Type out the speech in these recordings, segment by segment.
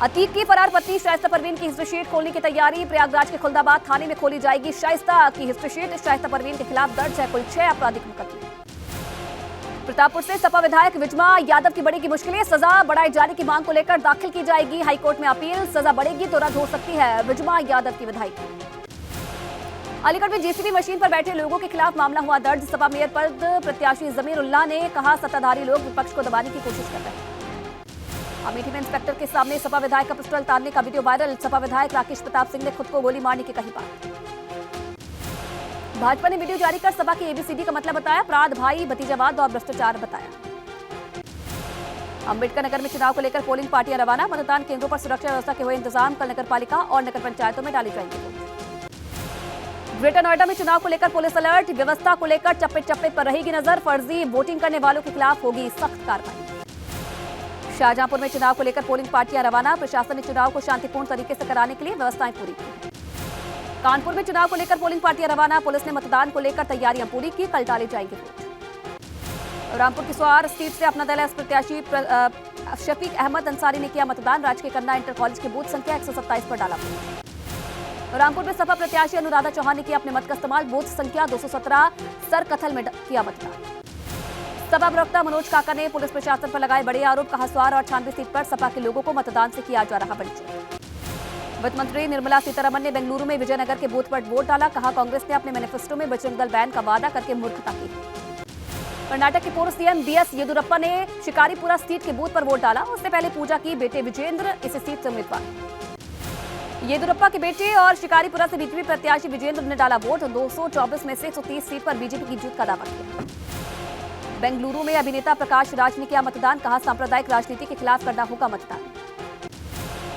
अतीक की फरार पत्नी शाइस्ता परवीन की हिस्ट्री शीट खोलने की तैयारी। प्रयागराज के खुलदाबाद थाने में खोली जाएगी शाइस्ता की हिस्ट्री शीट। शाइस्ता परवीन के खिलाफ दर्ज है कुल 6 आपराधिक मुकदमे। प्रतापपुर से सपा विधायक विजमा यादव की बढ़ेगी मुश्किलें। सजा बढ़ाए जाने की मांग को लेकर दाखिल की जाएगी हाईकोर्ट में अपील। सजा बढ़ेगी तो रद्द हो सकती है विजमा यादव की विधायकी। अलीगढ़ में जेसीबी मशीन पर बैठे लोगों के खिलाफ मामला हुआ दर्ज। सपा मेयर पद प्रत्याशी जमीर उल्लाह ने कहा सत्ताधारी लोग विपक्ष को दबाने की कोशिश कर रहे हैं। अमेठी में इंस्पेक्टर के सामने सपा विधायक का पिस्टल तानने का वीडियो वायरल। सपा विधायक राकेश प्रताप सिंह ने खुद को गोली मारने की कही बात। भाजपा ने वीडियो जारी कर सपा की एबीसीडी का मतलब बताया। अपराध भाई भतीजावाद और भ्रष्टाचार बताया। अम्बेडकर नगर में चुनाव को लेकर पोलिंग पार्टियां रवाना। मतदान केंद्रों पर सुरक्षा व्यवस्था के हुए इंतजाम। कल नगर पालिका और नगर पंचायतों में डाली जाएंगे वोट। ग्रेटर नोएडा में चुनाव को लेकर पुलिस अलर्ट। व्यवस्था को लेकर चप्पे चप्पे पर रहेगी नजर। फर्जी वोटिंग करने वालों के खिलाफ होगी सख्त कार्रवाई। शाहजहांपुर में चुनाव को लेकर पोलिंग पार्टियां रवाना। प्रशासन ने चुनाव को शांतिपूर्ण तरीके से कराने के लिए व्यवस्थाएं पूरी की। कानपुर में चुनाव को लेकर पोलिंग पार्टियां रवाना। पुलिस ने मतदान को लेकर तैयारियां पूरी की। कल डाले जाएंगे वोट। रामपुर की स्वार सीट से अपना दल प्रत्याशी शफीक अहमद अंसारी ने किया मतदान। राजकीय कन्या इंटर कॉलेज की बूथ संख्या 127 पर डाला वोट। रामपुर में सपा प्रत्याशी अनुराधा चौहान ने किया अपने मत का इस्तेमाल। बूथ संख्या 217 सरकथल में किया मतदान। सपा प्रवक्ता मनोज काका ने पुलिस प्रशासन पर लगाए बड़े आरोप। कहा स्वार और छानबी सीट पर सपा के लोगों को मतदान से किया जा रहा वंचित। वित्त मंत्री निर्मला सीतारमण ने बेंगलुरु में विजयनगर के बूथ पर वोट डाला। कहा कांग्रेस ने अपने मैनिफेस्टो में बजरंग दल बैन का वादा करके मूर्खता की। कर्नाटक के पूर्व सीएम बीएस येदियुरप्पा ने शिकारीपुरा सीट के बूथ पर वोट डाला। उससे पहले पूजा की बेटे विजेंद्र इस सीट से उम्मीदवार हैं। येदियुरप्पा के बेटे और शिकारीपुरा से बीजेपी प्रत्याशी विजेंद्र ने डाला वोट। 224 में से 130 सीट पर बीजेपी की जीत का दावा किया। बेंगलुरु में अभिनेता प्रकाश राज ने किया मतदान। कहा सांप्रदायिक राजनीति के खिलाफ करना होगा मतदान।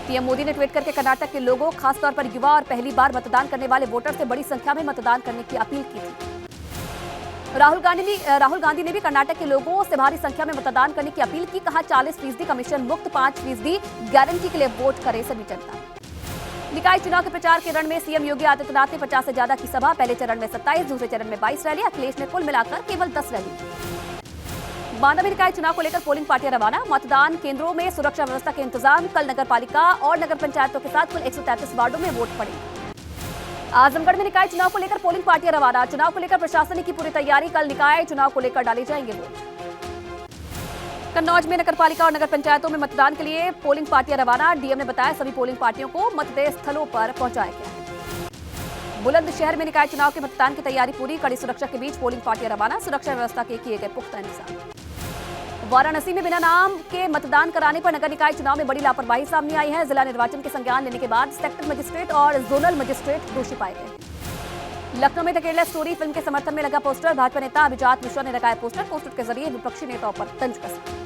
पीएम मोदी ने ट्वीट करके कर्नाटक के लोगों, खासतौर पर युवा और पहली बार मतदान करने वाले वोटर से बड़ी संख्या में मतदान करने की अपील की थी। राहुल गांधी ने भी कर्नाटक के लोगों से भारी संख्या में मतदान करने की अपील की। कहा 40% कमीशन मुक्त, 5% गारंटी के लिए वोट करे सभी जनता। निकाय चुनाव के प्रचार के रण में सीएम योगी आदित्यनाथ ने 50 से ज्यादा की सभा। पहले चरण में 27, दूसरे चरण में 22 रैली। अखिलेश ने कुल मिलाकर केवल 10 रैली। बांदा में निकाय चुनाव को लेकर पोलिंग पार्टियां रवाना। मतदान केंद्रों में सुरक्षा व्यवस्था के इंतजाम। कल नगर पालिका और नगर पंचायतों के साथ कुल 133 वार्डों में वोट पड़ेंगे। आजमगढ़ में निकाय चुनाव को लेकर पोलिंग पार्टियां रवाना। चुनाव को लेकर प्रशासन ने की पूरी तैयारी। कल निकाय चुनाव को लेकर डाले जाएंगे वोट। कन्नौज में नगर पालिका और नगर पंचायतों में मतदान के लिए पोलिंग पार्टियां रवाना। डीएम ने बताया सभी पोलिंग पार्टियों को मतदेय स्थलों पर पहुंचाया गया है। बुलंदशहर में निकाय चुनाव के मतदान की तैयारी पूरी। कड़ी सुरक्षा के बीच पोलिंग पार्टियां रवाना। सुरक्षा व्यवस्था के किए गए पुख्ता इंतजाम। वाराणसी में बिना नाम के मतदान कराने पर नगर निकाय चुनाव में बड़ी लापरवाही सामने आई है। जिला निर्वाचन के संज्ञान लेने के बाद सेक्टर मजिस्ट्रेट और जोनल मजिस्ट्रेट दोषी पाए गए। लखनऊ में द केरला स्टोरी फिल्म के समर्थन में लगा पोस्टर। भाजपा नेता अभिजात मिश्रा ने लगाया पोस्टर के जरिए विपक्षी नेताओं पर तंज कसा।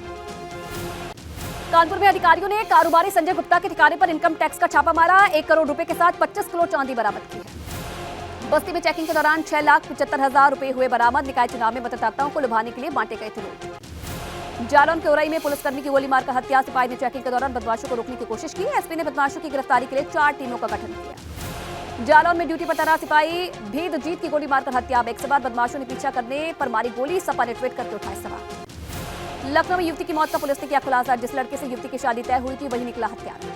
कानपुर में अधिकारियों ने कारोबारी संजय गुप्ता के ठिकाने पर इनकम टैक्स का छापा मारा। 1 करोड़ रुपए के साथ 25 किलो चांदी बरामद की है। बस्ती में चेकिंग के दौरान 6,75,000 रुपए हुए बरामद। निकाय चुनाव में मतदाताओं को लुभाने के लिए बांटे गए थे नोट। जालौन के उरई में पुलिसकर्मी की गोली मारकर हत्या। सिपाही ने चेकिंग के दौरान बदमाशों को रोकने की कोशिश की। एसपी ने बदमाशों की गिरफ्तारी के लिए 4 टीमों का गठन किया। जालौन में ड्यूटी पर तैनात सिपाही भेदजीत की गोली मारकर हत्या। एक सवार बदमाशों ने पीछा करने पर मारी गोली। सपा ने ट्वीट करके उठाए सवाल। लखनऊ में युवती की मौत का पुलिस ने किया खुलासा। जिस लड़के से युवती की शादी तय हुई थी वही निकला हत्यारा।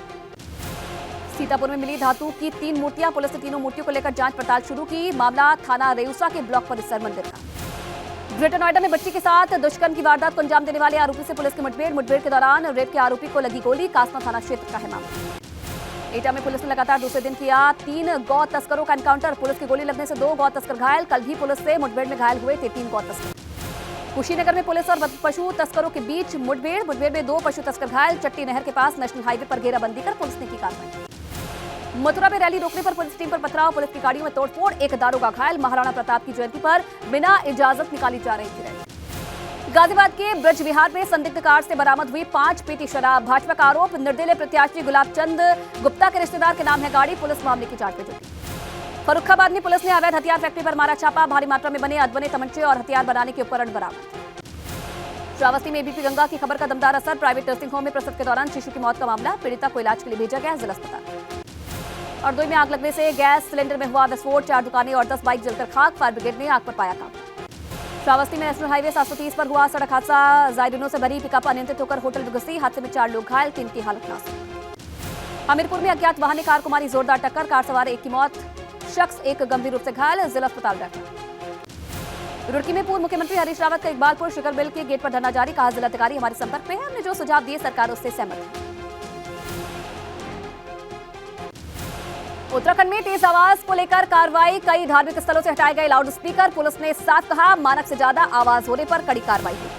सीतापुर में मिली धातु की 3 मूर्तियां। पुलिस ने तीनों मूर्तियों को लेकर जांच पड़ताल शुरू की। मामला थाना रेउसा के ब्लॉक परिसर मंदिर का। ग्रेटर नोएडा में बच्ची के साथ दुष्कर्म की वारदात को अंजाम देने वाले आरोपी से पुलिस की मुठभेड़ के दौरान रेप के आरोपी को लगी गोली। कासना थाना क्षेत्र का है मामला। एटा में पुलिस ने लगातार दूसरे दिन किया 3 गौ तस्करों का एनकाउंटर। पुलिस की गोली लगने से 2 गौ तस्कर घायल। कल भी पुलिस से मुठभेड़ में घायल हुए थे 3 गौ तस्कर। कुशीनगर में पुलिस और पशु तस्करों के बीच मुठभेड़ में 2 पशु तस्कर घायल। चट्टी नहर के पास नेशनल हाईवे पर घेराबंदी कर पुलिस ने की कार्रवाई। मथुरा में रैली रोकने पर पुलिस टीम पर पथराव। पुलिस की गाड़ियों में तोड़फोड़। 1 दारोगा घायल। महाराणा प्रताप की जयंती पर बिना इजाजत निकाली जा रही थी रैली। गाजियाबाद के ब्रज विहार में संदिग्ध कार से बरामद हुई 5 पेटी शराब। भाजपा का आरोप निर्दलीय प्रत्याशी गुलाब चंद गुप्ता के रिश्तेदार के नाम है गाड़ी। पुलिस मामले की जांच में जुटी। फर्रुखाबाद में पुलिस ने अवैध हथियार फैक्ट्री पर मारा छापा। भारी मात्रा में बने अधबने तमंचे और हथियार बनाने के उपकरण बरामद। श्रावस्ती में एबीपी गंगा की खबर का दमदार असर। प्राइवेट नर्सिंग होम में प्रसव के दौरान शिशु की मौत का मामला। पीड़िता को इलाज के लिए भेजा गया जिला अस्पताल। हरदोई में आग लगने से गैस सिलेंडर में हुआ विस्फोट। 4 दुकानें और 10 बाइक जलकर खाक। फायर ब्रिगेड ने आग पर पाया काबू। श्रावस्ती में नेशनल हाईवे 730 पर हुआ सड़क हादसा। जायरीनों से भरी पिकअप अनियंत्रित होकर होटल में घुसी। हादसे में 4 लोग घायल, 3 की हालत नाजुक। हमीरपुर में अज्ञात वाहन ने कार को मारी जोरदार टक्कर, कार सवार एक की मौत, शख्स एक गंभीर रूप से घायल, जिला अस्पताल रेफर। रुड़की में पूर्व मुख्यमंत्री हरीश रावत का इकबालपुर शिखर बिल के गेट पर धरना जारी, कहा जिलाधिकारी हमारे संपर्क में है, हमने जो सुझाव दिए सरकार उससे सहमत है। उत्तराखंड में तेज आवाज को लेकर कार्रवाई, कई धार्मिक स्थलों से हटाए गए लाउड स्पीकर, पुलिस ने साफ कहा मानक से ज्यादा आवाज होने पर कड़ी कार्रवाई हुई।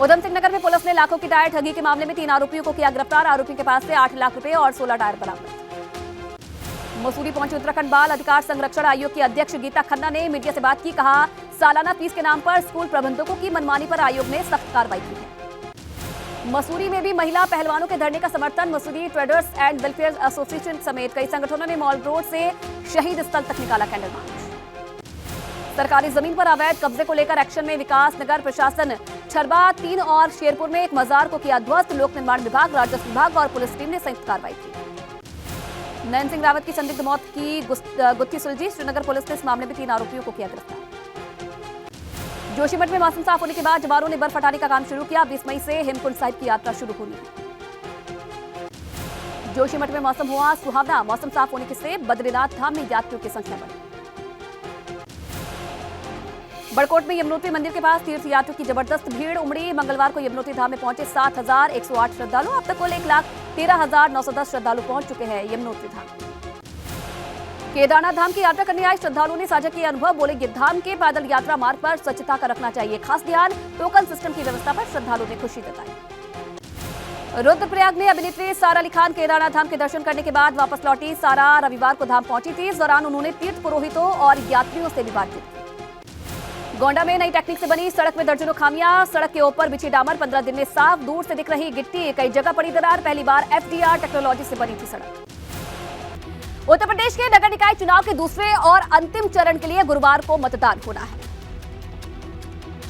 उधम सिंह नगर में पुलिस ने लाखों की टायर ठगी के मामले में 3 आरोपियों को किया गिरफ्तार, आरोपियों के पास से 8 लाख रुपए और 16 टायर बरामद। मसूरी पहुंचे उत्तराखंड बाल अधिकार संरक्षण आयोग की अध्यक्ष गीता खन्ना ने मीडिया से बात की, कहा सालाना फीस के नाम पर स्कूल प्रबंधकों की मनमानी पर आयोग ने सख्त कार्रवाई की है। मसूरी में भी महिला पहलवानों के धरने का समर्थन, Mussoorie traders and welfare association समेत कई संगठनों ने मॉल रोड से शहीद स्थल तक निकाला कैंडल मार्च। सरकारी जमीन पर अवैध कब्जे को लेकर एक्शन में विकास नगर प्रशासन, छरबा 3 और शेरपुर में एक मजार को किया ध्वस्त, लोक निर्माण विभाग, राजस्व विभाग और पुलिस टीम ने संयुक्त कार्रवाई की। नयन सिंह रावत की संदिग्ध मौत की गुत्थी सुलझी, श्रीनगर पुलिस ने इस मामले में 3 आरोपियों को किया गिरफ्तार। जोशीमठ में मौसम साफ होने के बाद जवानों ने बर्फ हटाने का काम शुरू किया, 20 मई से हेमकुंड साहिब की यात्रा शुरू होनी है। जोशीमठ में मौसम हुआ सुहावना, मौसम साफ होने से बद्रीनाथ धाम में यात्रियों की संख्या बढ़ी। बड़कोट में यमुनोत्री मंदिर के पास तीर्थयात्रियों की जबरदस्त भीड़ उमड़ी, मंगलवार को यमुनोत्री धाम में पहुंचे 7,108 श्रद्धालु, अब तक कुल 1,13,910 श्रद्धालु पहुंच चुके हैं यमुनोत्री धाम। केदारनाथ धाम की यात्रा करने आए श्रद्धालुओं ने साझा किया अनुभव, बोले ये धाम के पैदल यात्रा मार्ग पर स्वच्छता का रखना चाहिए खास ध्यान, टोकन सिस्टम की व्यवस्था पर श्रद्धालुओं ने खुशी जताई। रुद्रप्रयाग में अभिनेत्री सारा अली खान केदारनाथ धाम के दर्शन करने के बाद वापस लौटी, सारा रविवार को धाम पहुंची थी, इस दौरान उन्होंने तीर्थ पुरोहितों और यात्रियों से भी बातचीत की। गोंडा में नई टेक्निक से बनी सड़क में दर्जनों खामियां, सड़क के ऊपर बिछी डामर 15 दिन में साफ, दूर से दिख रही गिट्टी, कई जगह पड़ी दरार, पहली बार FDR टेक्नोलॉजी से बनी थी सड़क। उत्तर प्रदेश के नगर निकाय चुनाव के दूसरे और अंतिम चरण के लिए गुरुवार को मतदान होना है।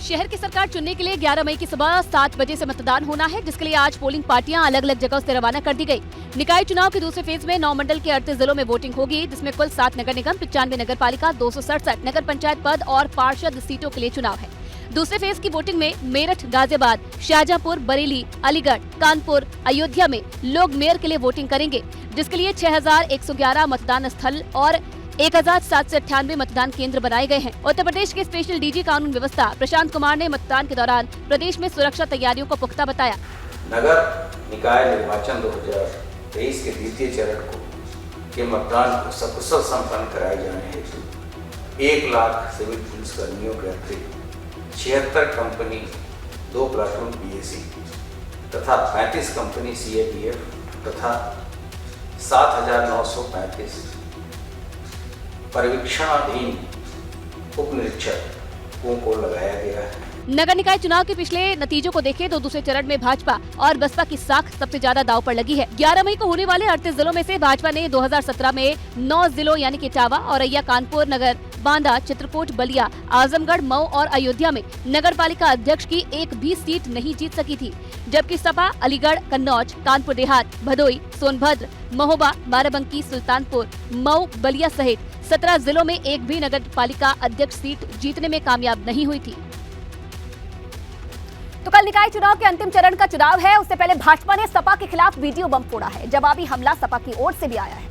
शहर की सरकार चुनने के लिए 11 मई की सुबह 7 बजे से मतदान होना है, जिसके लिए आज पोलिंग पार्टियां अलग अलग जगहों से रवाना कर दी गई। निकाय चुनाव के दूसरे फेज में 9 मंडल के 38 जिलों में वोटिंग होगी, जिसमें कुल 7 नगर निगम, 95 नगर पालिका, 267 नगर पंचायत पद और पार्षद सीटों के लिए चुनाव है। दूसरे फेज की वोटिंग में मेरठ, गाजियाबाद, शाहजहांपुर, बरेली, अलीगढ़, कानपुर, अयोध्या में लोग मेयर के लिए वोटिंग करेंगे, जिसके लिए 6,111 मतदान स्थल और 1,798 मतदान केंद्र बनाए गए हैं। उत्तर प्रदेश के स्पेशल डीजी कानून व्यवस्था प्रशांत कुमार ने मतदान के दौरान प्रदेश में सुरक्षा तैयारियों को पुख्ता बताया। नगर निकाय निर्वाचन 2023 के द्वितीय चरण को के मतदान को सकुशल संपन्न कराए जाने हेतु 1 लाख सिविल पुलिस कर्मियों के अतिरिक्त 76 कंपनी 2 प्लाटून PAC तथा 35 कंपनी CAPF तथा 7,935 पर्यवेक्षणाधीन उप निरीक्षकों को लगाया गया है। नगर निकाय चुनाव के पिछले नतीजों को देखें तो दूसरे चरण में भाजपा और बसपा की साख सबसे ज्यादा दांव पर लगी है। 11 मई को होने वाले 38 जिलों में से भाजपा ने 2017 में 9 जिलों यानी कि इटावा, औरैया, कानपुर नगर, बांदा, चित्रकूट, बलिया, आजमगढ़, मऊ और अयोध्या में नगर पालिका अध्यक्ष की एक भी सीट नहीं जीत सकी थी, जबकि सपा अलीगढ़, कन्नौज, कानपुर देहात, भदोई, सोनभद्र, महोबा, बाराबंकी, सुल्तानपुर, मऊ, बलिया सहित 17 जिलों में एक भी नगर पालिका अध्यक्ष सीट जीतने में कामयाब नहीं हुई थी। तो कल निकाय चुनाव के अंतिम चरण का चुनाव है, उससे पहले भाजपा ने सपा के खिलाफ वीडियो बम फोड़ा है। जवाबी हमला सपा की ओर से भी आया है।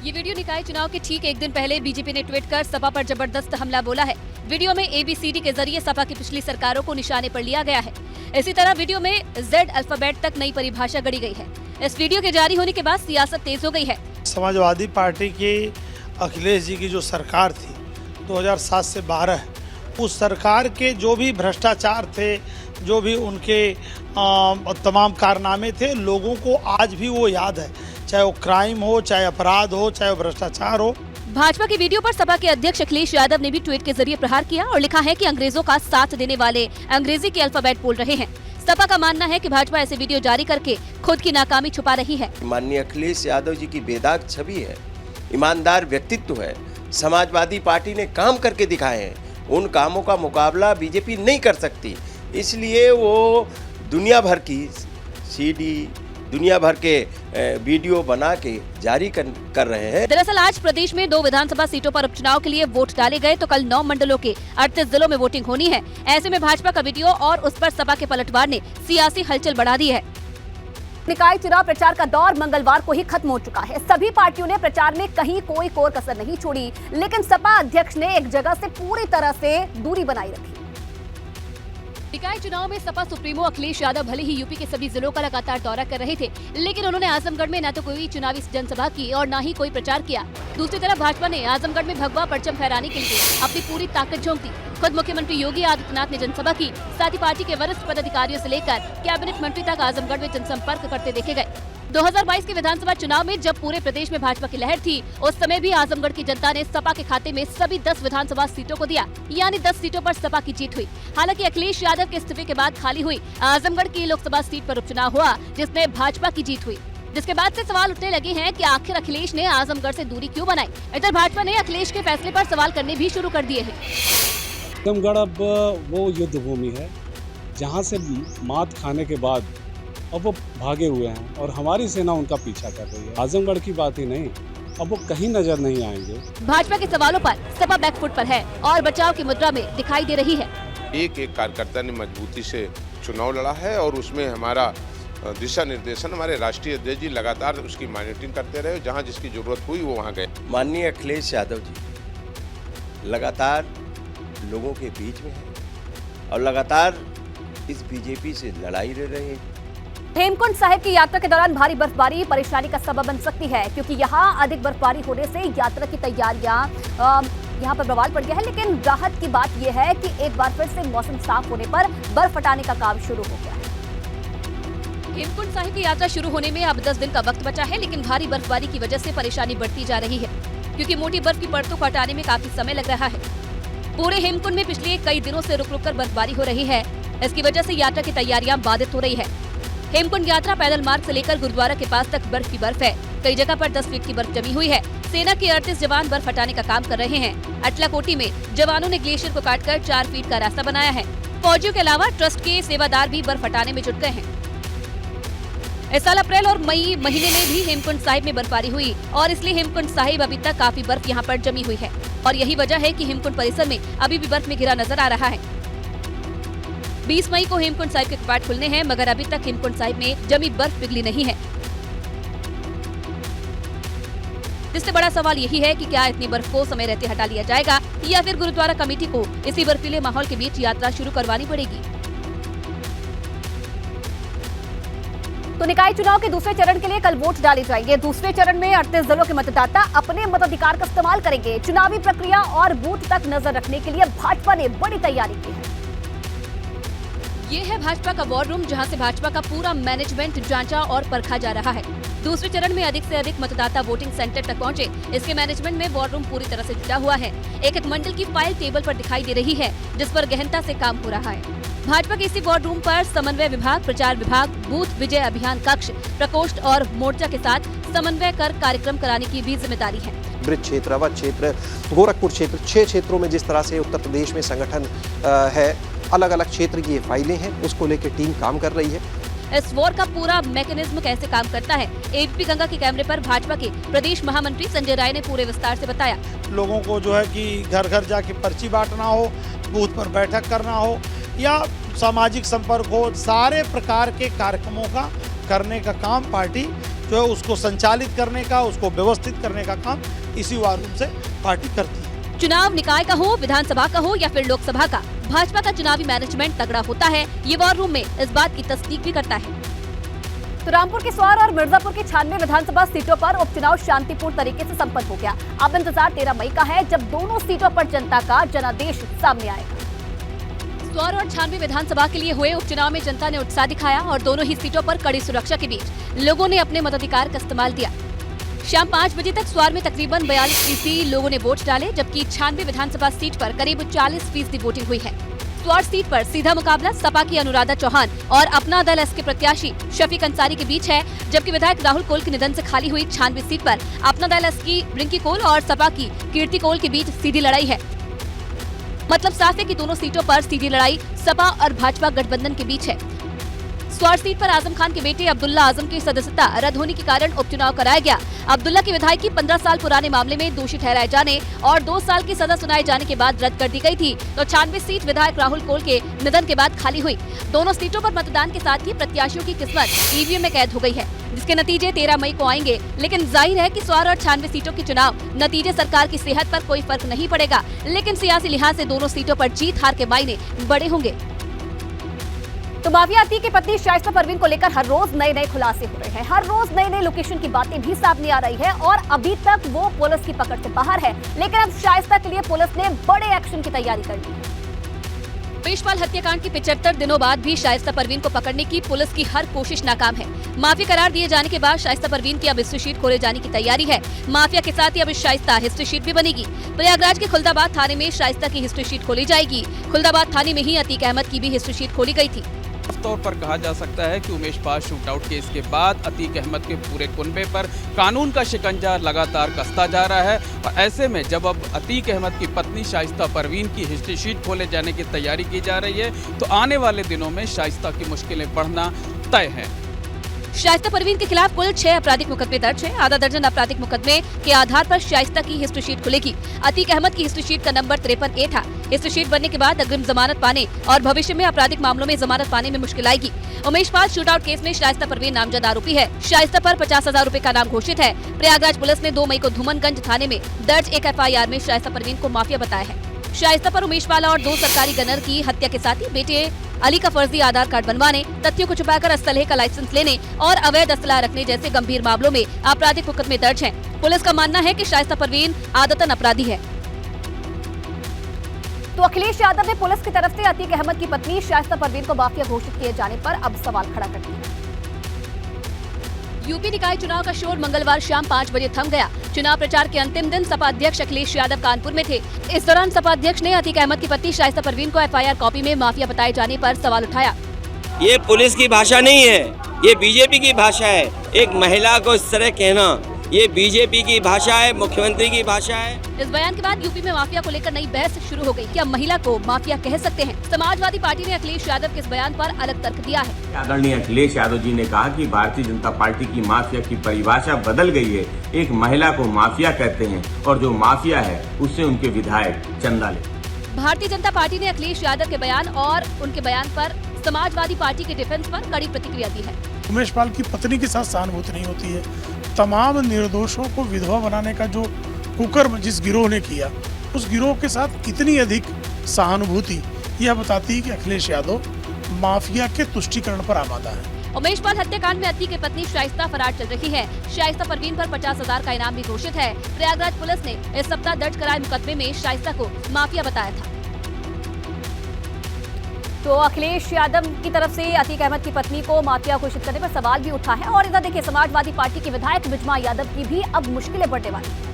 ये वीडियो निकाय चुनाव के ठीक एक दिन पहले बीजेपी ने ट्वीट कर सपा पर जबरदस्त हमला बोला है। वीडियो में ABCD के जरिए सपा की पिछली सरकारों को निशाने पर लिया गया है। इसी तरह वीडियो में Z अल्फाबेट तक नई परिभाषा गढ़ी गई है। इस वीडियो के जारी होने के बाद सियासत तेज हो गई है। समाजवादी पार्टी की अखिलेश जी की जो सरकार थी 2007 से 12, उस सरकार के जो भी भ्रष्टाचार थे, जो भी उनके तमाम कारनामे थे, लोगों को आज भी वो याद है, चाहे वो क्राइम हो, चाहे अपराध हो, चाहे वो भ्रष्टाचार हो। भाजपा की वीडियो पर सपा के अध्यक्ष अखिलेश यादव ने भी ट्वीट के जरिए प्रहार किया और लिखा है कि अंग्रेजों का साथ देने वाले अंग्रेजी के अल्फाबेट बोल रहे हैं। सपा का मानना है कि भाजपा ऐसे वीडियो जारी करके खुद की नाकामी छुपा रही है। माननीय अखिलेश यादव जी की बेदाग छवि है, ईमानदार व्यक्तित्व है, समाजवादी पार्टी ने काम करके दिखाए हैं, उन कामों का मुकाबला बीजेपी नहीं कर सकती, इसलिए वो दुनिया भर की CD, दुनिया भर के वीडियो बना के जारी कर रहे हैं। दरअसल आज प्रदेश में 2 विधानसभा सीटों पर उपचुनाव के लिए वोट डाले गए, तो कल 9 मंडलों के 38 जिलों में वोटिंग होनी है। ऐसे में भाजपा का वीडियो और उस पर सपा के पलटवार ने सियासी हलचल बढ़ा दी है। निकाय चुनाव प्रचार का दौर मंगलवार को ही खत्म हो चुका है। सभी पार्टियों ने प्रचार में कहीं कोई कोर कसर नहीं छोड़ी, लेकिन सपा अध्यक्ष ने एक जगह से पूरी तरह से दूरी बनाई रखी। निकाय चुनाव में सपा सुप्रीमो अखिलेश यादव भले ही यूपी के सभी जिलों का लगातार दौरा कर रहे थे, लेकिन उन्होंने आजमगढ़ में न तो कोई चुनावी जनसभा की और न ही कोई प्रचार किया। दूसरी तरफ भाजपा ने आजमगढ़ में भगवा परचम फहराने के लिए अपनी पूरी ताकत झोंक दी। खुद मुख्यमंत्री योगी आदित्यनाथ ने जनसभा की, साथ ही पार्टी के वरिष्ठ पदाधिकारियों से लेकर कैबिनेट मंत्री तक आजमगढ़ में जनसंपर्क करते देखे गए। 2022 के विधानसभा चुनाव में जब पूरे प्रदेश में भाजपा की लहर थी, उस समय भी आजमगढ़ की जनता ने सपा के खाते में सभी 10 विधानसभा सीटों को दिया, यानी 10 सीटों पर सपा की जीत हुई। हालांकि अखिलेश यादव के इस्तीफे के बाद खाली हुई आजमगढ़ की लोकसभा सीट पर उपचुनाव हुआ, जिसमें भाजपा की जीत हुई, जिसके बाद से सवाल उठने लगे हैं कि आखिर अखिलेश ने आजमगढ़ से दूरी क्यों बनाई। इधर भाजपा ने अखिलेश के फैसले पर सवाल करने भी शुरू कर दिए हैं। आजमगढ़ अब वो युद्ध भूमि है जहाँ से मात खाने के बाद अब वो भागे हुए हैं और हमारी सेना उनका पीछा कर रही है। आजमगढ़ की बात ही नहीं, अब वो कहीं नजर नहीं आएंगे। भाजपा के सवालों पर सपा बैकफुट पर है और बचाव की मुद्रा में दिखाई दे रही है। एक कार्यकर्ता ने मजबूती से चुनाव लड़ा है और उसमें हमारा दिशा निर्देशन हमारे राष्ट्रीय अध्यक्ष जी लगातार उसकी मॉनिटरिंग करते रहे। जहां जिसकी जरूरत हुई वो वहां गए। माननीय अखिलेश यादव जी लगातार लोगों के बीच में है और लगातार इस बीजेपी से लड़ाई लड़ रहे हैं। हेमकुंड साहिब की यात्रा के दौरान भारी बर्फबारी परेशानी का सबब बन सकती है, क्योंकि यहाँ अधिक बर्फबारी होने से यात्रा की तैयारियां यहाँ पर बवाल पड़ गया है। लेकिन राहत की बात यह है कि एक बार फिर से मौसम साफ होने पर बर्फ हटाने का काम शुरू हो गया है। हेमकुंड साहिब की यात्रा शुरू होने में अब 10 दिन का वक्त बचा है, लेकिन भारी बर्फबारी की वजह से परेशानी बढ़ती जा रही है, क्योंकि मोटी बर्फ की परतों को हटाने में काफी समय लग रहा है। पूरे हेमकुंड में पिछले कई दिनों से रुक रुक कर बर्फबारी हो रही है। इसकी वजह से यात्रा की तैयारियां बाधित हो रही है। हेमकुंड यात्रा पैदल मार्ग से लेकर गुरुद्वारा के पास तक बर्फ की बर्फ है। कई जगह पर 10 फीट की बर्फ जमी हुई है। सेना के 38 जवान बर्फ हटाने का काम कर रहे हैं। अटलाकोटी में जवानों ने ग्लेशियर को काटकर 4 फीट का रास्ता बनाया है। फौजियों के अलावा ट्रस्ट के सेवादार भी बर्फ हटाने में जुट गए हैं। इस साल अप्रैल और मई महीने में भी हेमकुंड साहिब में बर्फबारी हुई और इसलिए हेमकुंड साहिब अभी तक काफी बर्फ यहाँ पर जमी हुई है और यही वजह है कि हेमकुंड परिसर में अभी भी बर्फ में घिरा नजर आ रहा है। 20 मई को हेमकुंड साहिब के कपाट खुलने हैं, मगर अभी तक हेमकुंड साहिब में जमी बर्फ पिघली नहीं है। जिससे बड़ा सवाल यही है कि क्या इतनी बर्फ को समय रहते हटा लिया जाएगा या फिर गुरुद्वारा कमेटी को इसी बर्फीले माहौल के बीच यात्रा शुरू करवानी पड़ेगी। तो निकाय चुनाव के दूसरे चरण के लिए कल वोट डाले जाएंगे। दूसरे चरण में 38 जिलों के मतदाता अपने मताधिकार का इस्तेमाल करेंगे। चुनावी प्रक्रिया और बूथ तक नजर रखने के लिए भाजपा ने बड़ी तैयारी की है। ये है भाजपा का वॉर रूम, जहां से भाजपा का पूरा मैनेजमेंट जांचा और परखा जा रहा है। दूसरे चरण में अधिक से अधिक मतदाता वोटिंग सेंटर तक पहुंचे। इसके मैनेजमेंट में वॉर रूम पूरी तरह से जुटा हुआ है। एक एक मंडल की फाइल टेबल पर दिखाई दे रही है, जिस पर गहनता से काम हो रहा है। भाजपा के इसी वॉर रूम पर समन्वय विभाग, प्रचार विभाग, बूथ विजय अभियान कक्ष, प्रकोष्ठ और मोर्चा के साथ समन्वय कर कार्यक्रम कराने की भी जिम्मेदारी है। ब्रिज क्षेत्र, अवध क्षेत्र, गोरखपुर क्षेत्र, 6 क्षेत्रों में जिस तरह से उत्तर प्रदेश में संगठन है, अलग अलग क्षेत्र की ये फाइलें हैं, उसको लेकर टीम काम कर रही है। इस वॉर का पूरा मैकेनिज्म कैसे काम करता है, एबीपी गंगा के कैमरे पर भाजपा के प्रदेश महामंत्री संजय राय ने पूरे विस्तार से बताया। लोगों को जो है कि घर घर जाके पर्ची बांटना हो, बूथ पर बैठक करना हो या सामाजिक संपर्क हो, सारे प्रकार के कार्यक्रमों का करने का काम पार्टी जो है उसको संचालित करने का, उसको व्यवस्थित करने का काम इसी वॉर रूम से पार्टी करती है। चुनाव निकाय का हो, विधानसभा का हो या फिर लोकसभा का, भाजपा का चुनावी मैनेजमेंट तगड़ा होता है। ये वॉर रूम में इस बात की तस्दीक भी करता है। तो रामपुर के स्वार और मिर्जापुर की 96 विधानसभा सीटों पर उपचुनाव शांतिपूर्ण तरीके से संपन्न हो गया। अब इंतजार 13 मई का है, जब दोनों सीटों पर जनता का जनादेश सामने आएगा। स्वार और 96 विधानसभा के लिए हुए उपचुनाव में जनता ने उत्साह दिखाया और दोनों ही सीटों पर कड़ी सुरक्षा के बीच लोगों ने अपने मताधिकार का इस्तेमाल किया। शाम 5 बजे तक स्वार में तकरीबन 42% लोगों ने वोट डाले, जबकि 96 विधानसभा सीट पर करीब 40% वोटिंग हुई है। स्वार सीट पर सीधा मुकाबला सपा की अनुराधा चौहान और अपना दल एस के प्रत्याशी शफीक अंसारी के बीच है, जबकि विधायक राहुल कोल के निधन से खाली हुई 96 सीट पर अपना दल एस की रिंकी कोल और सपा की कीर्ति कोल के बीच सीधी लड़ाई है। मतलब साफ है कि दोनों सीटों पर सीधी लड़ाई सपा और भाजपा गठबंधन के बीच है। स्वार सीट पर आजम खान के बेटे अब्दुल्ला आजम की सदस्यता रद्द होने के कारण उपचुनाव कराया गया। अब्दुल्ला की विधायकी 15 साल पुराने मामले में दोषी ठहराए जाने और 2 साल की सजा सुनाए जाने के बाद रद्द कर दी गई थी, तो 96 सीट विधायक राहुल कोल के निधन के बाद खाली हुई। दोनों सीटों पर मतदान के साथ ही प्रत्याशियों की किस्मत ईवीएम में कैद हो गई है, जिसके नतीजे 13 मई को आएंगे। लेकिन जाहिर है कि स्वार और 96 सीटों के चुनाव नतीजे सरकार की सेहत पर कोई फर्क नहीं पड़ेगा, लेकिन सियासी लिहाज से दोनों सीटों पर जीत हार के मायने बड़े होंगे। तो माफिया अतीक की पत्नी शाइस्ता परवीन को लेकर हर रोज नए खुलासे हो रहे हैं। हर रोज नए लोकेशन की बातें भी सामने आ रही है और अभी तक वो पुलिस की पकड़ से बाहर है। लेकिन अब शाइस्ता के लिए पुलिस ने बड़े एक्शन की तैयारी कर ली है। पेशपाल हत्याकांड के 75 दिनों बाद भी शाइस्ता परवीन को पकड़ने की पुलिस की हर कोशिश नाकाम है। माफिया करार दिए जाने के बाद शाइस्ता परवीन की अब हिस्ट्री शीट खोले जाने की तैयारी है। माफिया के साथ ही अब शाइस्ता हिस्ट्री शीट भी बनेगी। प्रयागराज के खुलदाबाद थाने में शाइस्ता की हिस्ट्री शीट खोली जाएगी। खुलदाबाद थाने में ही अतीक अहमद की भी हिस्ट्री शीट खोली गई थी। तौर पर कहा जा सकता है कि उमेश पाल शूटआउट केस के बाद अतीक अहमद के पूरे कुनबे पर कानून का शिकंजा लगातार कसता जा रहा है और ऐसे में जब अब अतीक अहमद की पत्नी शाइस्ता परवीन की हिस्ट्री शीट खोले जाने की तैयारी की जा रही है, तो आने वाले दिनों में शाइस्ता की मुश्किलें बढ़ना तय है। शाइस्ता परवीन के खिलाफ कुल 6 आपराधिक मुकदमे दर्ज हैं। आधा दर्जन आपराधिक मुकदमे के आधार पर शाइस्ता की हिस्ट्री शीट खुलेगी। अतीक अहमद की हिस्ट्री शीट का नंबर 53A था। हिस्ट्री शीट बनने के बाद अग्रिम जमानत पाने और भविष्य में आपराधिक मामलों में जमानत पाने में मुश्किल आएगी। उमेश पाल शूटआउट केस में शाइस्ता परवीन नामजद आरोपी है। शाइस्ता पर 50,000 रुपए का नाम घोषित है। प्रयागराज पुलिस ने 2 मई को धूमनगंज थाने में दर्ज एक FIR में शाइस्ता परवीन को माफिया बताया है। शाइस्ता पर उमेश पाल और 2 सरकारी गनर की हत्या के साथ ही बेटे अली का फर्जी आधार कार्ड बनवाने, तथ्यों को छुपाकर असलहे का लाइसेंस लेने और अवैध असला रखने जैसे गंभीर मामलों में आपराधिक मुकदमे दर्ज हैं। पुलिस का मानना है कि शाइस्ता परवीन आदतन अपराधी है। तो अखिलेश यादव ने पुलिस की तरफ से अतीक अहमद की पत्नी शाइस्ता परवीन को माफिया घोषित किए जाने पर अब सवाल खड़ा कर दिया। यूपी निकाय चुनाव का शोर मंगलवार शाम 5 बजे थम गया। चुनाव प्रचार के अंतिम दिन सपा अध्यक्ष अखिलेश यादव कानपुर में थे। इस दौरान सपा अध्यक्ष ने अतीक अहमद की पत्नी शाइस्ता परवीन को FIR कॉपी में माफिया बताए जाने पर सवाल उठाया। ये पुलिस की भाषा नहीं है, ये बीजेपी की भाषा है। एक महिला को इस तरह कहना, ये बीजेपी की भाषा है, मुख्यमंत्री की भाषा है। इस बयान के बाद यूपी में माफिया को लेकर नई बहस शुरू हो गई। क्या महिला को माफिया कह सकते हैं? समाजवादी पार्टी ने अखिलेश यादव के इस बयान पर अलग तर्क दिया है। आदरणीय अखिलेश यादव जी ने कहा कि भारतीय जनता पार्टी की माफिया की परिभाषा बदल गई है। एक महिला को माफिया कहते हैं और जो माफिया है उससे उनके विधायक चंदा ले। भारतीय जनता पार्टी ने अखिलेश यादव के बयान और उनके बयान पर समाजवादी पार्टी के डिफेंस पर कड़ी प्रतिक्रिया दी है। उमेश पाल की पत्नी के साथ सहानुभूति नहीं होती है। तमाम निर्दोषों को विधवा बनाने का जो कुकर्म जिस गिरोह ने किया, उस गिरोह के साथ इतनी अधिक सहानुभूति यह बताती है कि अखिलेश यादव माफिया के तुष्टीकरण पर आमादा है। उमेश पाल हत्याकांड में अतीक की पत्नी शाइस्ता फरार चल रही है। शाइस्ता परवीन पर 50,000 का इनाम भी घोषित है। प्रयागराज पुलिस ने इस सप्ताह दर्ज कराए मुकदमे में शाइस्ता को माफिया बताया था। तो अखिलेश यादव की तरफ से अतीक अहमद की पत्नी को माफिया घोषित करने पर सवाल भी उठा है और इधर देखिए समाजवादी पार्टी के विधायक विजमा यादव की भी अब मुश्किलें बढ़ने वाली हैं।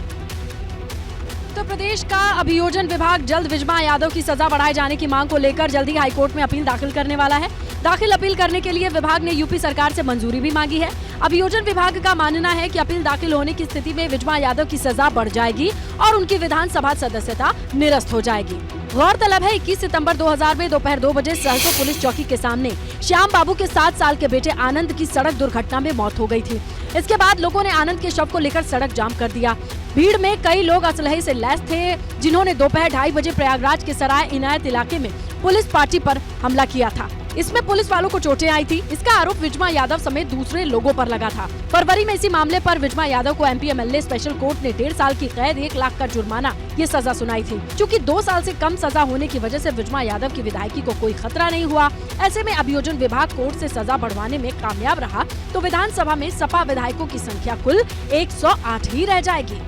उत्तर प्रदेश का अभियोजन विभाग जल्द विजमा यादव की सजा बढ़ाए जाने की मांग को लेकर जल्द ही हाईकोर्ट में अपील दाखिल करने वाला है। दाखिल अपील करने के लिए विभाग ने यूपी सरकार से मंजूरी भी मांगी है। अभियोजन विभाग का मानना है कि अपील दाखिल होने की स्थिति में विजमा यादव की सजा बढ़ जाएगी और उनकी विधानसभा सदस्यता निरस्त हो जाएगी। गौरतलब है 21 सितंबर 2000 में दोपहर 2 बजे सरसों पुलिस चौकी के सामने श्याम बाबू के 7 साल के बेटे आनंद की सड़क दुर्घटना में मौत हो गई थी। इसके बाद लोगों ने आनंद के शव को लेकर सड़क जाम कर दिया। भीड़ में कई लोग असलहे से लैस थे, जिन्होंने दोपहर 2:30 बजे प्रयागराज के सराय इनायत इलाके में पुलिस पार्टी पर हमला किया था। इसमें पुलिस वालों को चोटें आई थी। इसका आरोप विजमा यादव समेत दूसरे लोगों पर लगा था। फरवरी में इसी मामले पर विजमा यादव को MP MLA स्पेशल कोर्ट ने 1.5 साल की कैद, 1 लाख का जुर्माना ये सजा सुनाई थी। चूँकि 2 साल से कम सजा होने की वजह से विजमा यादव की विधायकी को कोई खतरा नहीं हुआ। ऐसे में अभियोजन विभाग कोर्ट से सजा बढ़वाने में कामयाब रहा तो विधानसभा में सपा विधायकों की संख्या कुल 108 ही रह जाएगी।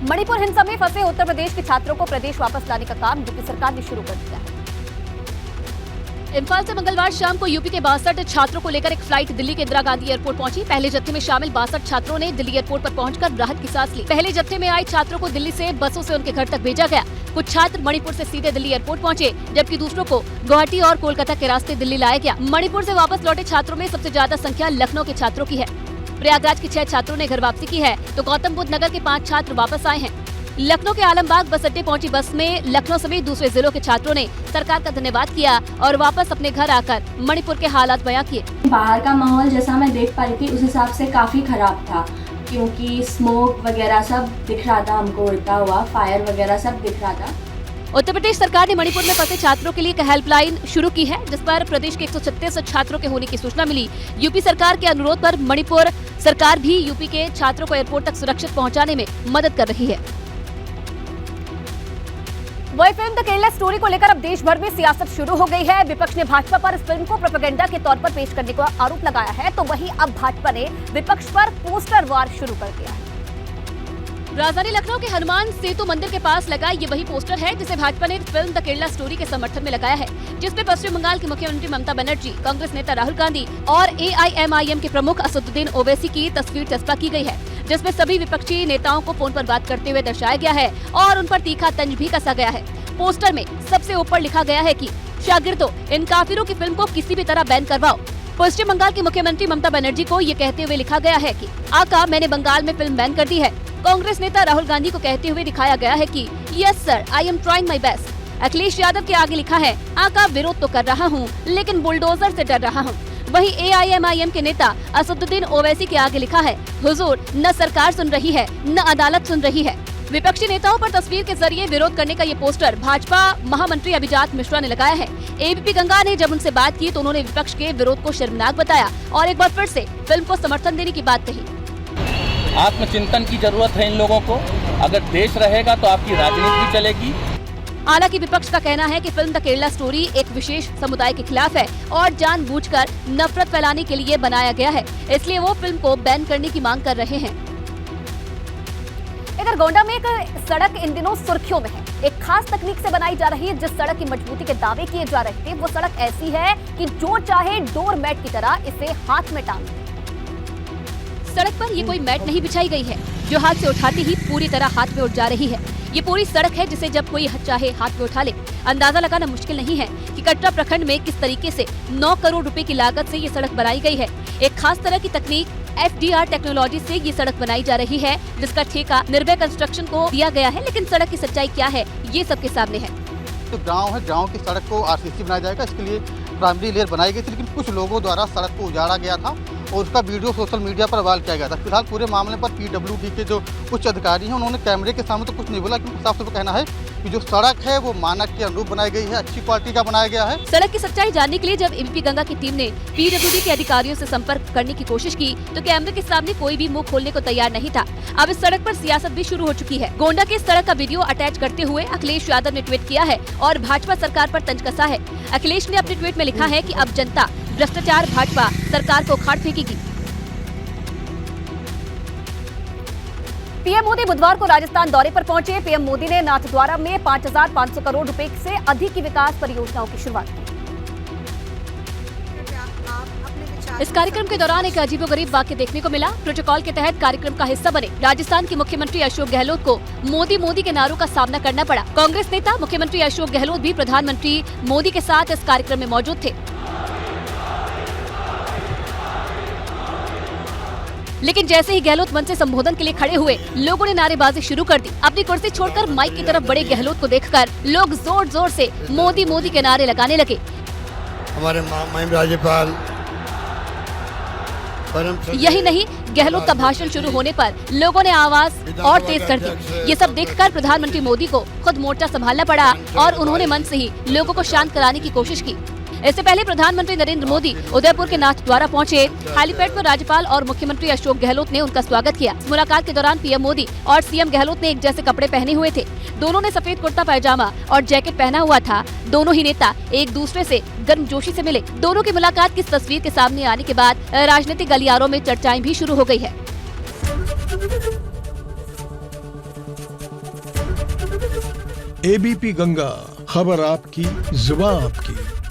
मणिपुर हिंसा में फंसे उत्तर प्रदेश के छात्रों को प्रदेश वापस लाने का काम यूपी सरकार ने शुरू कर दिया है। इम्फाल से मंगलवार शाम को यूपी के 62 छात्रों को लेकर एक फ्लाइट दिल्ली के इंदिरा गांधी एयरपोर्ट पहुंची। पहले जत्थे में शामिल 62 छात्रों ने दिल्ली एयरपोर्ट पर पहुंचकर राहत की सांस ली। पहले जत्थे में आए छात्रों को दिल्ली से बसों से उनके घर तक भेजा गया। कुछ छात्र मणिपुर से सीधे दिल्ली एयरपोर्ट पहुंचे, जबकि दूसरों को गुवाहाटी और कोलकाता के रास्ते दिल्ली लाया गया। मणिपुर से वापस लौटे छात्रों में सबसे ज्यादा संख्या लखनऊ के छात्रों की है। प्रयागराज के 6 छात्रों ने घर वापसी की है तो गौतम बुद्ध नगर के 5 छात्र वापस आए हैं। लखनऊ के आलमबाग बस अड्डे पहुंची बस में लखनऊ समेत दूसरे जिलों के छात्रों ने सरकार का धन्यवाद किया और वापस अपने घर आकर मणिपुर के हालात बयां किए। बाहर का माहौल जैसा मैं देख पा रही थी उस हिसाब से काफी खराब था, क्योंकि स्मोक वगैरह सब दिख रहा था हमको उड़ता हुआ, फायर वगैरह सब दिख रहा था। उत्तर प्रदेश सरकार ने मणिपुर में फंसे छात्रों के लिए एक हेल्पलाइन शुरू की है, जिस पर प्रदेश के 136 छात्रों के होने की सूचना मिली। यूपी सरकार के अनुरोध पर मणिपुर सरकार भी यूपी के छात्रों को एयरपोर्ट तक सुरक्षित पहुंचाने में मदद कर रही है। वही फिल्म द केरला स्टोरी को लेकर अब देश भर में सियासत शुरू हो गई है। विपक्ष ने भाजपा पर इस फिल्म को प्रोपेगेंडा के तौर पर पेश करने का आरोप लगाया है, तो वहीं अब भाजपा ने विपक्ष पर पोस्टर वार शुरू कर दिया है। राजधानी लखनऊ के हनुमान सेतु मंदिर के पास लगा ये वही पोस्टर है जिसे भाजपा ने फिल्म द केरला स्टोरी के समर्थन में लगाया है, जिसमें पश्चिम बंगाल की मुख्यमंत्री ममता बनर्जी, कांग्रेस नेता राहुल गांधी और AIMIM के प्रमुख असदुद्दीन ओवैसी की तस्वीर चस्पा की गई है, जिसमें सभी विपक्षी नेताओं को फोन पर बात करते हुए दर्शाया गया है और उन पर तीखा तंज भी कसा गया है। पोस्टर में सबसे ऊपर लिखा गया है कि शागिर्दों, इन काफिरों की फिल्म को किसी भी तरह बैन करवाओ। पश्चिम बंगाल की मुख्यमंत्री ममता बनर्जी को ये कहते हुए लिखा गया है कि आका, मैंने बंगाल में फिल्म बैन कर दी है। कांग्रेस नेता राहुल गांधी को कहते हुए दिखाया गया है कि yes sir, I am trying my best. Akhilesh Yadav के आगे लिखा है, आका, विरोध तो कर रहा हूँ लेकिन बुलडोजर से डर रहा हूँ। वहीं AIMIM के नेता असदुद्दीन ओवैसी के आगे लिखा है, हुजूर, न सरकार सुन रही है न अदालत सुन रही है। विपक्षी नेताओं पर तस्वीर के जरिए विरोध करने का ये पोस्टर भाजपा महामंत्री अभिजात मिश्रा ने लगाया है। ABP गंगा ने जब उनसे बात की तो उन्होंने विपक्ष के विरोध को शर्मनाक बताया और एक बार फिर से फिल्म को समर्थन देने की बात कही। आत्मचिंतन की जरूरत है इन लोगों को। अगर देश रहेगा तो आपकी राजनीति भी चलेगी। हालांकि विपक्ष का कहना है कि फिल्म द केरला स्टोरी एक विशेष समुदाय के खिलाफ है और जानबूझकर नफरत फैलाने के लिए बनाया गया है, इसलिए वो फिल्म को बैन करने की मांग कर रहे हैं। इधर गोंडा में एक सड़क इन दिनों सुर्खियों में है। एक खास तकनीक से बनाई जा रही है। जिस सड़क की मजबूती के दावे किए जा रहे थे वो सड़क ऐसी है कि जो चाहे डोर मैट की तरह इसे हाथ में टांग। सड़क पर ये कोई मैट नहीं बिछाई गई है जो हाथ से उठाते ही पूरी तरह हाथ में उठ जा रही है। ये पूरी सड़क है जिसे जब कोई चाहे हाथ में उठा ले। अंदाजा लगाना मुश्किल नहीं है कि कटरा प्रखंड में किस तरीके से 9 करोड़ रुपए की लागत से ये सड़क बनाई गई है। एक खास तरह की तकनीक FDR टेक्नोलॉजी से ये सड़क बनाई जा रही है, जिसका ठेका निर्भय कंस्ट्रक्शन को दिया गया है। लेकिन सड़क की सच्चाई क्या है ये सबके सामने है। तो गांव है, गांव की सड़क को RCC बनाया जाएगा, इसके लिए प्राइमरी लेयर बनाई गई थी, लेकिन कुछ लोगों द्वारा सड़क को उजाड़ा गया था और उसका वीडियो सोशल मीडिया पर वायरल किया गया था। फिलहाल पूरे मामले पर PWD के जो उच्च अधिकारी हैं उन्होंने कैमरे के सामने तो कुछ नहीं बोला, क्योंकि साफ साफ कहना है कि जो सड़क है वो मानक के अनुरूप बनाई गई है, अच्छी क्वालिटी का बनाया गया है। सड़क की सच्चाई जानने के लिए जब ABP गंगा की टीम ने PWD के अधिकारियों से संपर्क करने की कोशिश की तो कैमरे के सामने कोई भी मुंह खोलने को तैयार नहीं था। अब इस सड़क पर सियासत भी शुरू हो चुकी है। गोंडा के इस सड़क का वीडियो अटैच करते हुए अखिलेश यादव ने ट्वीट किया है और भाजपा सरकार पर तंज कसा है। अखिलेश ने अपने ट्वीट में लिखा है कि अब जनता भ्रष्टाचार भाजपा सरकार को उखाड़ फेंकेगी। पीएम मोदी बुधवार को राजस्थान दौरे पर पहुंचे। पीएम मोदी ने नाथद्वारा में 5,500 करोड़ रुपए से अधिक की विकास परियोजनाओं की शुरुआत की। इस कार्यक्रम के दौरान एक अजीबोगरीब वाक्य देखने को मिला। प्रोटोकॉल के तहत कार्यक्रम का हिस्सा बने राजस्थान के मुख्यमंत्री अशोक गहलोत को मोदी के नारों का सामना करना पड़ा। कांग्रेस नेता मुख्यमंत्री अशोक गहलोत भी प्रधानमंत्री मोदी के साथ इस कार्यक्रम में मौजूद थे। लेकिन जैसे ही गहलोत मंच से संबोधन के लिए खड़े हुए, लोगों ने नारेबाजी शुरू कर दी। अपनी कुर्सी छोड़कर माइक की तरफ बढ़े गहलोत को देखकर लोग जोर जोर से मोदी के नारे लगाने लगे। हमारे माननीय राज्यपाल, यही नहीं, गहलोत का भाषण शुरू होने पर लोगों ने आवाज और तेज कर दी। ये सब देखकर प्रधानमंत्री मोदी को खुद मोर्चा संभालना पड़ा और उन्होंने मंच से ही लोगों को शांत कराने की कोशिश की। इससे पहले प्रधानमंत्री नरेंद्र मोदी उदयपुर के नाथद्वारा पहुंचे। हेलीपैड पर राज्यपाल और मुख्यमंत्री अशोक गहलोत ने उनका स्वागत किया। मुलाकात के दौरान पीएम मोदी और सीएम गहलोत ने एक जैसे कपड़े पहने हुए थे। दोनों ने सफेद कुर्ता पैजामा और जैकेट पहना हुआ था। दोनों ही नेता एक दूसरे से गर्मजोशी से मिले। दोनों की मुलाकात की तस्वीर के सामने आने के बाद राजनीतिक गलियारों में चर्चाएं भी शुरू हो गई है। ABP गंगा, खबर आपकी, जुबान आपकी।